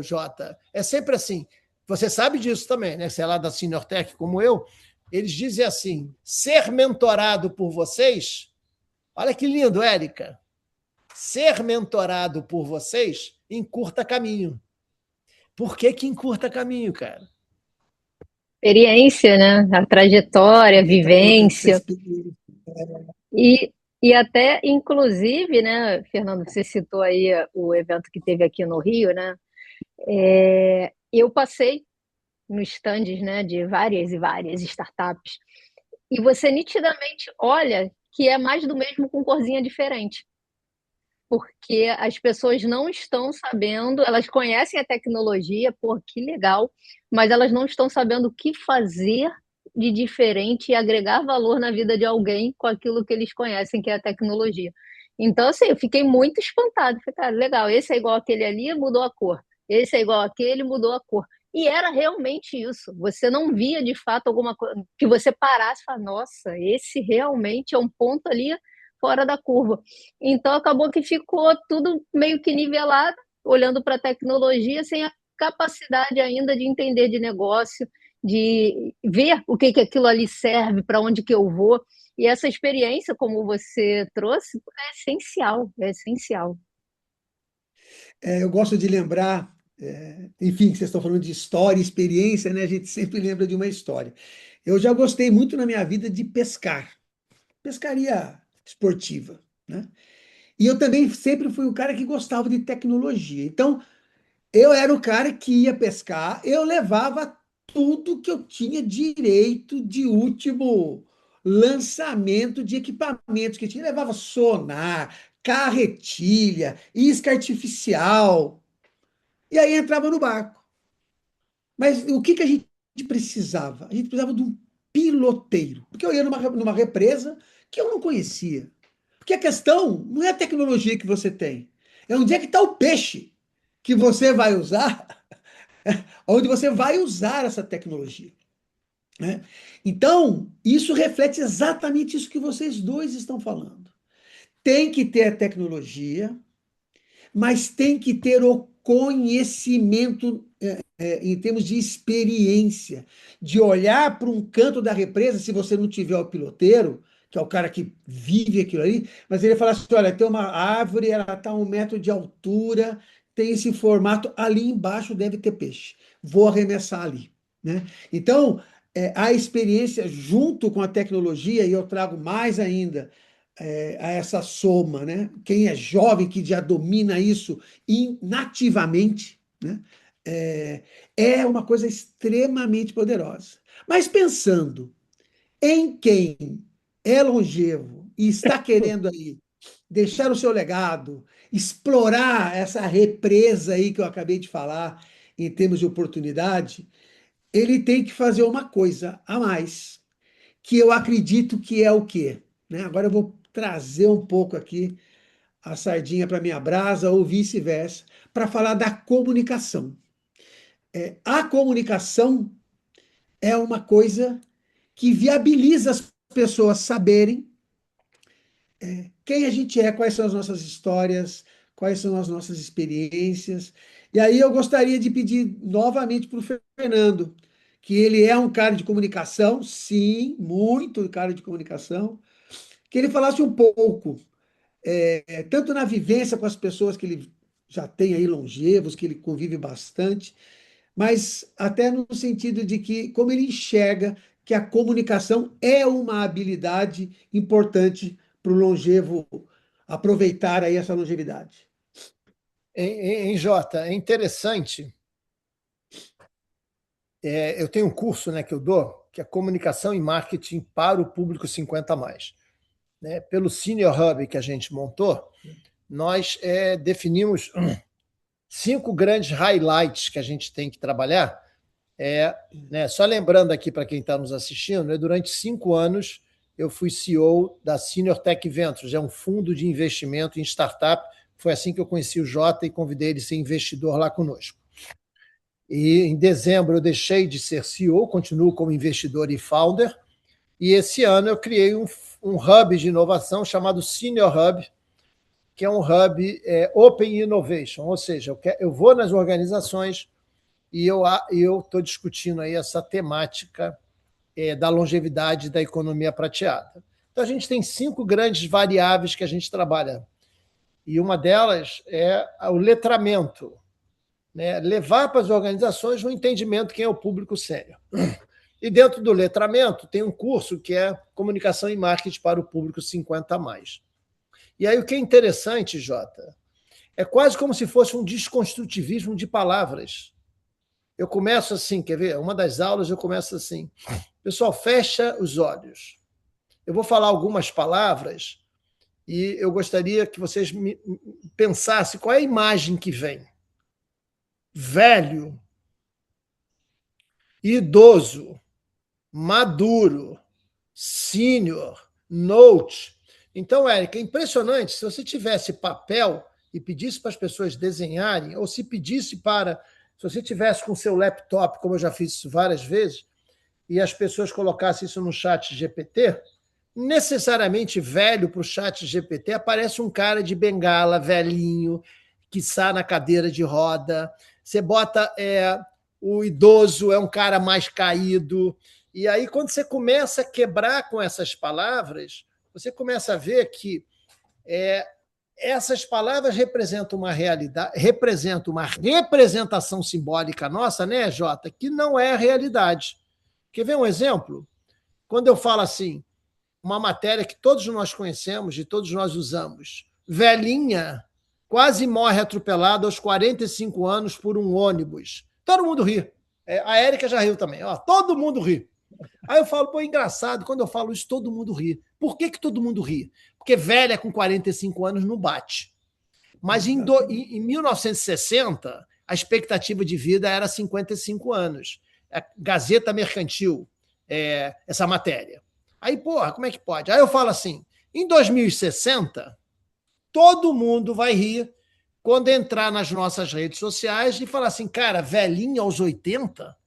Jota, é sempre assim. Você sabe disso também, né? Você é lá da Senior Tech como eu. Eles dizem assim: ser mentorado por vocês. Olha que lindo, Érica. Ser mentorado por vocês encurta caminho. Por que encurta caminho, cara? Experiência, né? A trajetória, a vivência. E até, inclusive, né, Fernando, você citou aí o evento que teve aqui no Rio, né? Eu passei nos stands, né, de várias e várias startups, e você nitidamente olha que é mais do mesmo com corzinha diferente. Porque as pessoas não estão sabendo, elas conhecem a tecnologia, pô, que legal, mas elas não estão sabendo o que fazer de diferente e agregar valor na vida de alguém com aquilo que eles conhecem, que é a tecnologia. Então, assim, eu fiquei muito espantada. Falei, cara, legal, esse é igual aquele ali, mudou a cor. Esse é igual aquele, mudou a cor. E era realmente isso. Você não via de fato alguma coisa que você parasse e falasse, nossa, esse realmente é um ponto ali fora da curva. Então acabou que ficou tudo meio que nivelado, olhando para a tecnologia, sem a capacidade ainda de entender de negócio, de ver o que aquilo ali serve, para onde que eu vou. E essa experiência, como você trouxe, é essencial, é essencial. Eu gosto de lembrar, enfim, que vocês estão falando de história, experiência, né? A gente sempre lembra de uma história. Eu já gostei muito na minha vida de pescar, pescaria esportiva, né? E eu também sempre fui o cara que gostava de tecnologia. Então, eu era o cara que ia pescar, eu levava tudo que eu tinha direito de último lançamento de equipamentos que tinha. Eu levava sonar, carretilha, isca artificial, e aí entrava no barco. Mas o que a gente precisava? A gente precisava de um piloteiro, porque eu ia numa represa que eu não conhecia. Porque a questão não é a tecnologia que você tem, é onde é que está o peixe que você vai usar, onde você vai usar essa tecnologia, né? Então, isso reflete exatamente isso que vocês dois estão falando. Tem que ter a tecnologia, mas tem que ter o conhecimento em termos de experiência, de olhar para um canto da represa, se você não tiver o piloteiro, que é o cara que vive aquilo ali, mas ele fala assim: olha, tem uma árvore, ela está a 1 metro de altura, tem esse formato, ali embaixo deve ter peixe. Vou arremessar ali, né? Então, a experiência junto com a tecnologia, e eu trago mais ainda a essa soma, né? Quem é jovem que já domina isso nativamente, né? É uma coisa extremamente poderosa. Mas pensando em quem é longevo e está querendo aí deixar o seu legado, explorar essa represa aí que eu acabei de falar em termos de oportunidade, ele tem que fazer uma coisa a mais, que eu acredito que é o quê? Né? Agora eu vou trazer um pouco aqui a sardinha para minha brasa ou vice-versa, para falar da comunicação. A comunicação é uma coisa que viabiliza as pessoas saberem quem a gente é, quais são as nossas histórias, quais são as nossas experiências. E aí eu gostaria de pedir novamente para o Fernando, que ele é um cara de comunicação, sim, muito cara de comunicação, que ele falasse um pouco, tanto na vivência com as pessoas que ele já tem aí longevos, que ele convive bastante, mas até no sentido de que, como ele enxerga que a comunicação é uma habilidade importante para o longevo aproveitar aí essa longevidade. Jota, é interessante. Eu tenho um curso, né, que eu dou, que é Comunicação e Marketing para o Público 50 mais. Né? Pelo Senior Hub que a gente montou, nós definimos 5 grandes highlights que a gente tem que trabalhar. Né, só lembrando aqui para quem está nos assistindo, né, durante 5 anos eu fui CEO da Senior Tech Ventures, é um fundo de investimento em startup. Foi assim que eu conheci o Jota e convidei ele a ser investidor lá conosco. E em dezembro eu deixei de ser CEO, continuo como investidor e founder, e esse ano eu criei um hub de inovação chamado Senior Hub, que é um hub Open Innovation, ou seja, eu vou nas organizações e eu estou discutindo aí essa temática da longevidade da economia prateada. Então, a gente tem 5 grandes variáveis que a gente trabalha, e uma delas é o letramento, né? Levar para as organizações o entendimento quem é o público sênior. E dentro do letramento tem um curso que é Comunicação e Marketing para o Público 50 mais. E aí o que é interessante, Jota, é quase como se fosse um desconstrutivismo de palavras. Eu começo assim, quer ver? Uma das aulas eu começo assim. Pessoal, fecha os olhos. Eu vou falar algumas palavras e eu gostaria que vocês pensassem qual é a imagem que vem. Velho, idoso, maduro, sênior, note. Então, Érica, é impressionante. Se você tivesse papel e pedisse para as pessoas desenharem, ou se você tivesse com seu laptop, como eu já fiz isso várias vezes, e as pessoas colocassem isso no chat GPT, necessariamente velho para o chat GPT aparece um cara de bengala, velhinho, que está na cadeira de roda. Você bota o idoso, é um cara mais caído. E aí, quando você começa a quebrar com essas palavras, você começa a ver que essas palavras representam uma realidade, representam uma representação simbólica nossa, né, Jota, que não é a realidade. Quer ver um exemplo? Quando eu falo assim, uma matéria que todos nós conhecemos e todos nós usamos, velhinha quase morre atropelada aos 45 anos por um ônibus. Todo mundo ri. A Érica já riu também. Todo mundo ri. Aí eu falo, pô, engraçado, quando eu falo isso, todo mundo ri. Por que todo mundo ri? Porque velha com 45 anos não bate. Mas em 1960, a expectativa de vida era 55 anos. A Gazeta Mercantil, essa matéria. Aí, porra, como é que pode? Aí eu falo assim, em 2060, todo mundo vai rir quando entrar nas nossas redes sociais e falar assim, cara, velhinho aos 80?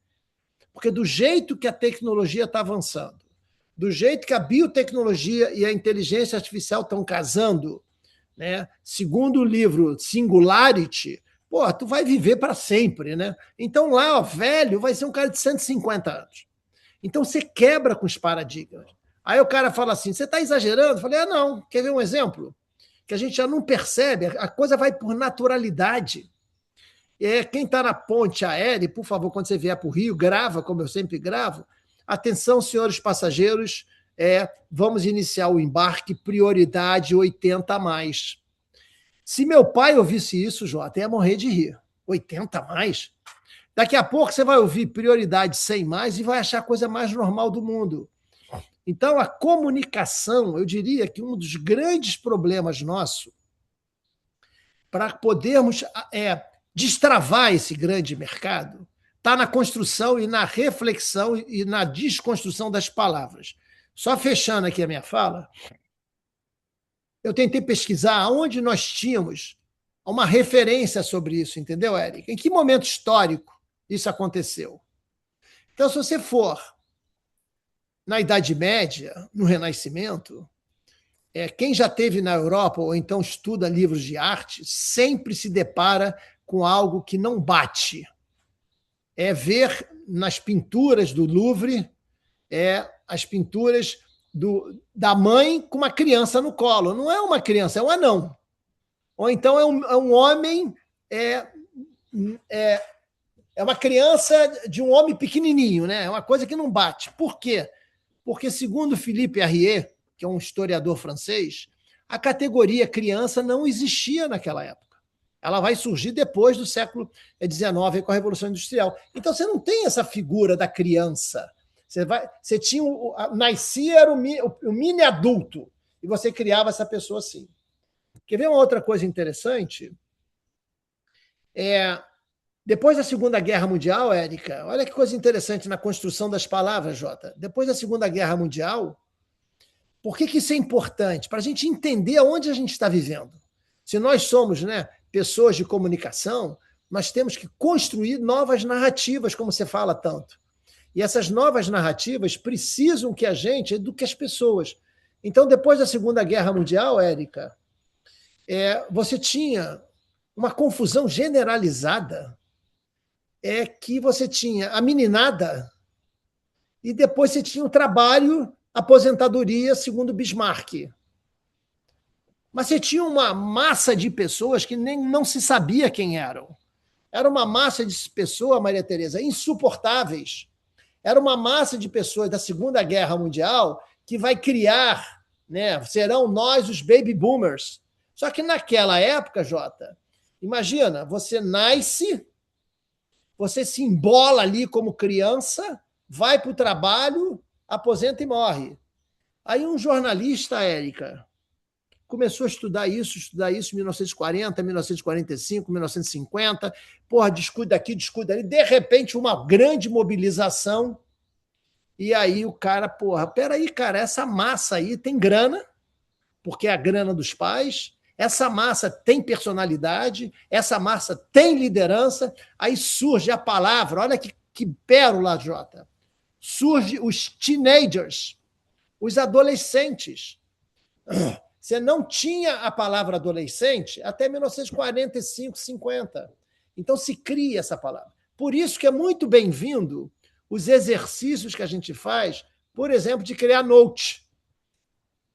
Porque do jeito que a tecnologia está avançando, do jeito que a biotecnologia e a inteligência artificial estão casando, né? Segundo o livro Singularity, tu vai viver para sempre, né? Então lá, velho, vai ser um cara de 150 anos. Então você quebra com os paradigmas. Aí o cara fala assim, você está exagerando? Eu falei, não. Quer ver um exemplo? Que a gente já não percebe, a coisa vai por naturalidade. Quem está na ponte aérea, por favor, quando você vier para o Rio, grava, como eu sempre gravo. Atenção, senhores passageiros, vamos iniciar o embarque, prioridade 80 a mais. Se meu pai ouvisse isso, Jota, ia morrer de rir. 80 a mais? Daqui a pouco você vai ouvir prioridade 100 mais e vai achar a coisa mais normal do mundo. Então, a comunicação, eu diria que um dos grandes problemas nossos para podermos destravar esse grande mercado está na construção e na reflexão e na desconstrução das palavras. Só fechando aqui a minha fala, eu tentei pesquisar aonde nós tínhamos uma referência sobre isso, entendeu, Érica? Em que momento histórico isso aconteceu? Então, se você for na Idade Média, no Renascimento, quem já esteve na Europa ou então estuda livros de arte sempre se depara com algo que não bate. É ver nas pinturas do Louvre as pinturas da mãe com uma criança no colo. Não é uma criança, é um anão. Ou então é um homem, é uma criança de um homem pequenininho, né? É uma coisa que não bate. Por quê? Porque, segundo Philippe Arrier, que é um historiador francês, a categoria criança não existia naquela época. Ela vai surgir depois do século XIX, com a Revolução Industrial. Então, você não tem essa figura da criança. Você tinha nascia era o mini adulto, e você criava essa pessoa assim. Quer ver uma outra coisa interessante? Depois da Segunda Guerra Mundial, Érica, olha que coisa interessante na construção das palavras, Jota. Depois da Segunda Guerra Mundial, por que isso é importante? Para a gente entender aonde a gente está vivendo. Se nós somos, né, pessoas de comunicação, nós temos que construir novas narrativas, como você fala tanto. E essas novas narrativas precisam que a gente eduque as pessoas. Então, depois da Segunda Guerra Mundial, Érica, você tinha uma confusão generalizada, que você tinha a meninada e depois você tinha o trabalho, aposentadoria, segundo Bismarck. Mas você tinha uma massa de pessoas que nem não se sabia quem eram. Era uma massa de pessoas, Maria Tereza, insuportáveis. Era uma massa de pessoas da Segunda Guerra Mundial que vai criar, né, serão nós os baby boomers. Só que naquela época, Jota, imagina, você nasce, você se embola ali como criança, vai para o trabalho, aposenta e morre. Aí um jornalista, Érica, começou a estudar isso em 1940, 1945, 1950, descuida aqui, descuida ali, de repente uma grande mobilização, e aí o cara, peraí, cara, essa massa aí tem grana, porque é a grana dos pais, essa massa tem personalidade, essa massa tem liderança, aí surge a palavra, olha que pérola, Jota, surge os teenagers, os adolescentes. Você não tinha a palavra adolescente até 1945, 50. Então se cria essa palavra. Por isso que é muito bem-vindo os exercícios que a gente faz, por exemplo, de criar note.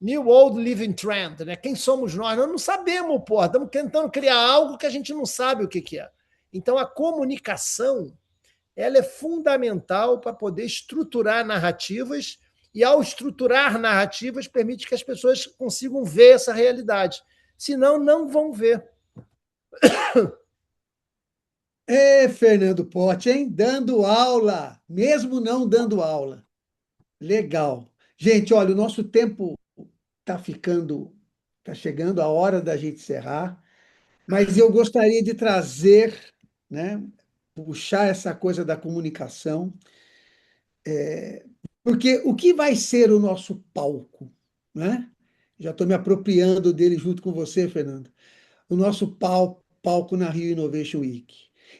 New Old Living Trend, né? Quem somos nós? Nós não sabemos, estamos tentando criar algo que a gente não sabe o que é. Então a comunicação, ela é fundamental para poder estruturar narrativas, e ao estruturar narrativas permite que as pessoas consigam ver essa realidade. Senão, não vão ver. Fernando Potti, hein? Dando aula, mesmo não dando aula. Legal. Gente, olha, o nosso tempo está chegando a hora da gente encerrar, mas eu gostaria de trazer, né, puxar essa coisa da comunicação, porque o que vai ser o nosso palco, né? Já estou me apropriando dele junto com você, Fernando. O nosso palco na Rio Innovation Week.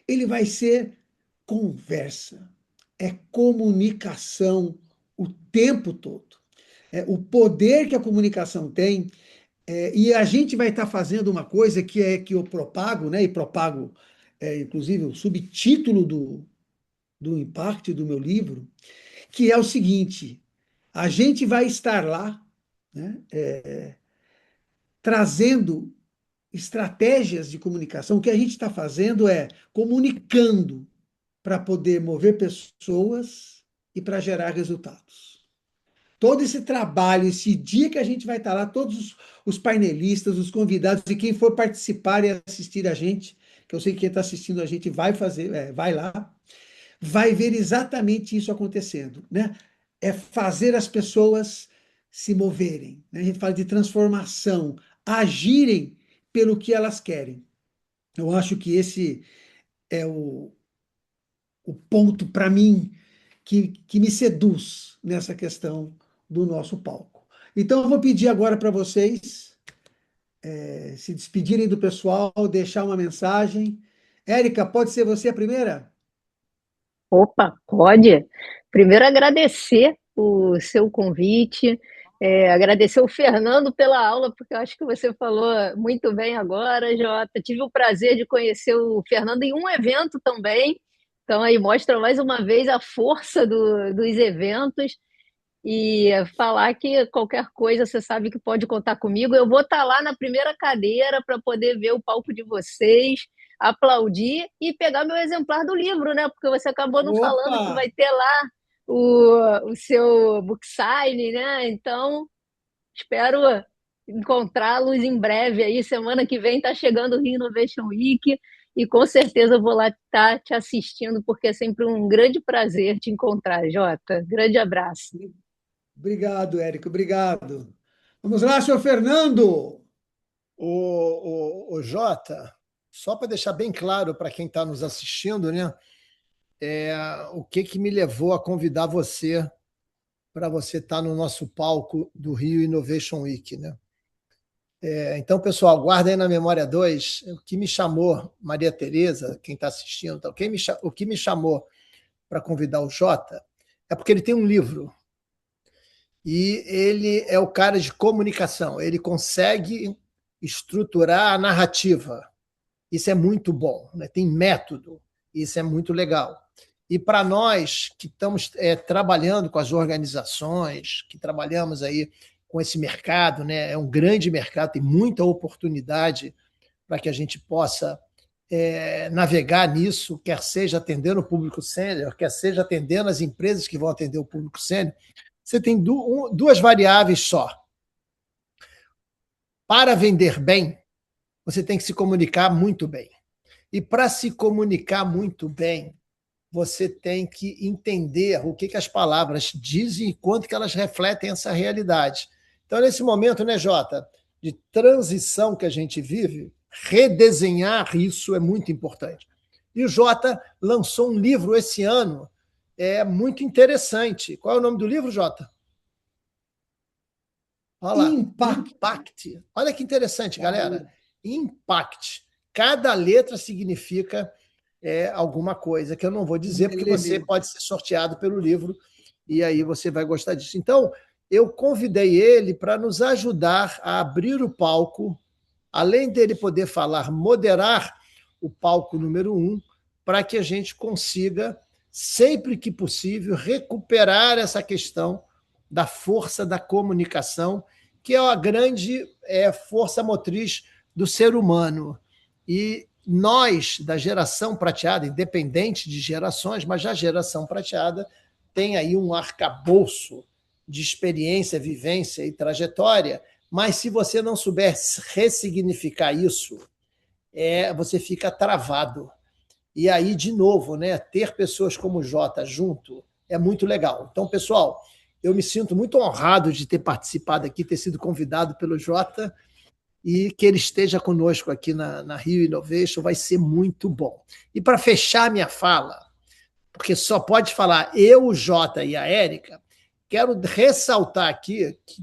Ele vai ser conversa, é comunicação o tempo todo. O poder que a comunicação tem, e a gente vai estar fazendo uma coisa que eu propago, né? E propago, inclusive, o subtítulo do Impact do meu livro, que é o seguinte: a gente vai estar lá, né, trazendo estratégias de comunicação. O que a gente está fazendo é comunicando para poder mover pessoas e para gerar resultados. Todo esse trabalho, esse dia que a gente vai estar lá, todos os painelistas, os convidados e quem for participar e assistir a gente, que eu sei que quem está assistindo a gente vai fazer, vai lá, vai ver exatamente isso acontecendo, né? é fazer as pessoas se moverem, né? A gente fala de transformação, agirem pelo que elas querem. Eu acho que esse é o ponto, para mim, que me seduz nessa questão do nosso palco. Então, eu vou pedir agora para vocês se despedirem do pessoal, deixar uma mensagem. Érica, pode ser você a primeira? Opa, pode. Primeiro, agradecer o seu convite, agradecer o Fernando pela aula, porque eu acho que você falou muito bem agora, Jota. Tive o prazer de conhecer o Fernando em um evento também, então aí mostra mais uma vez a força dos eventos. E falar que qualquer coisa você sabe que pode contar comigo. Eu vou estar lá na primeira cadeira para poder ver o palco de vocês, aplaudir e pegar meu exemplar do livro, né? Porque você acabou não falando Opa! que vai ter lá o seu book sign, né? Então, espero encontrá-los em breve aí. Semana que vem está chegando o Rio Innovation Week e com certeza eu vou lá estar te assistindo, porque é sempre um grande prazer te encontrar, Jota. Grande abraço. Obrigado, Érica, obrigado. Vamos lá, senhor Fernando. O Jota, só para deixar bem claro para quem está nos assistindo, né? O que me levou a convidar você para você estar no nosso palco do Rio Innovation Week, né? Então, pessoal, guarda aí na memória 2 o que me chamou, Maria Tereza, quem está assistindo, tá? O que me chamou para convidar o Jota é porque ele tem um livro e ele é o cara de comunicação, ele consegue estruturar a narrativa. Isso é muito bom, né? Tem método, isso é muito legal. E para nós que estamos trabalhando com as organizações, que trabalhamos aí com esse mercado, né? É um grande mercado, tem muita oportunidade para que a gente possa navegar nisso, quer seja atendendo o público sênior, quer seja atendendo as empresas que vão atender o público sênior. Você tem duas variáveis só. Para vender bem, você tem que se comunicar muito bem. E para se comunicar muito bem, você tem que entender o que as palavras dizem e quanto que elas refletem essa realidade. Então, nesse momento, né, Jota, de transição que a gente vive, redesenhar isso é muito importante. E o Jota lançou um livro esse ano, muito interessante. Qual é o nome do livro, Jota? Olha lá, Impact. Impact. Olha que interessante, galera. Impact. Cada letra significa alguma coisa que eu não vou dizer, porque você pode ser sorteado pelo livro e aí você vai gostar disso. Então, eu convidei ele para nos ajudar a abrir o palco, além dele poder falar, moderar o palco número 1, para que a gente consiga, sempre que possível, recuperar essa questão da força da comunicação, que é a grande força motriz do ser humano. E nós, da geração prateada, independente de gerações, mas já a geração prateada tem aí um arcabouço de experiência, vivência e trajetória, mas se você não souber ressignificar isso, você fica travado. E aí, de novo, né, ter pessoas como o Jota junto é muito legal. Então, pessoal, eu me sinto muito honrado de ter participado aqui, ter sido convidado pelo Jota, e que ele esteja conosco aqui na Rio Innovation, vai ser muito bom. E para fechar minha fala, porque só pode falar eu, o Jota e a Érica, quero ressaltar aqui que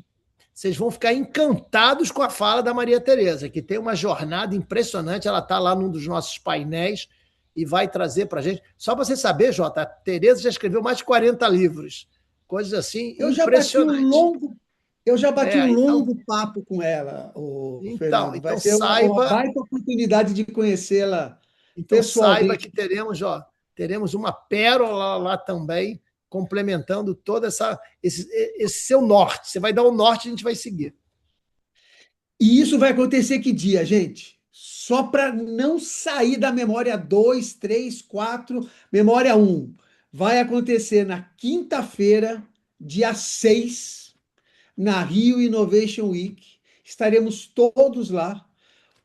vocês vão ficar encantados com a fala da Maria Tereza, que tem uma jornada impressionante, ela está lá num dos nossos painéis e vai trazer para a gente. Só para você saber, Jota, a Tereza já escreveu mais de 40 livros, coisas assim impressionantes. Eu já bati um longo papo com ela, o Fernando. Vai Então ser uma saiba, baita oportunidade de conhecê-la então saiba pessoalmente. que teremos uma pérola lá também, complementando todo esse seu norte. Você vai dar o norte, a gente vai seguir. E isso vai acontecer que dia, gente? Só para não sair da memória 2, 3, 4, memória um. Vai acontecer na quinta-feira, dia 6, na Rio Innovation Week. Estaremos todos lá.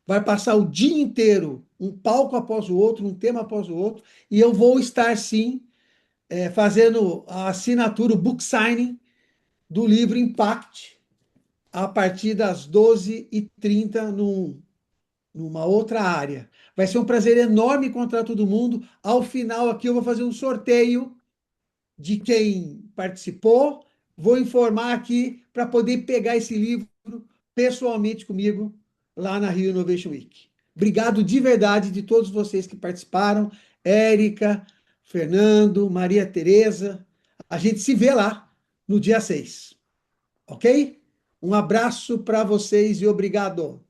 Vai passar o dia inteiro, um palco após o outro, um tema após o outro, e eu vou estar sim fazendo a assinatura, o book signing do livro Impact, a partir das 12h30 numa outra área. Vai ser um prazer enorme encontrar todo mundo. Ao final aqui eu vou fazer um sorteio de quem participou. Vou informar aqui para poder pegar esse livro pessoalmente comigo lá na Rio Innovation Week. Obrigado de verdade de todos vocês que participaram. Érica, Fernando, Maria Tereza. A gente se vê lá no dia 6. Ok? Um abraço para vocês e obrigado.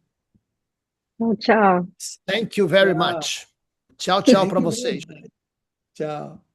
Então, tchau. Thank you very Tchau. much. Tchau, tchau Thank para you very vocês. much. Tchau.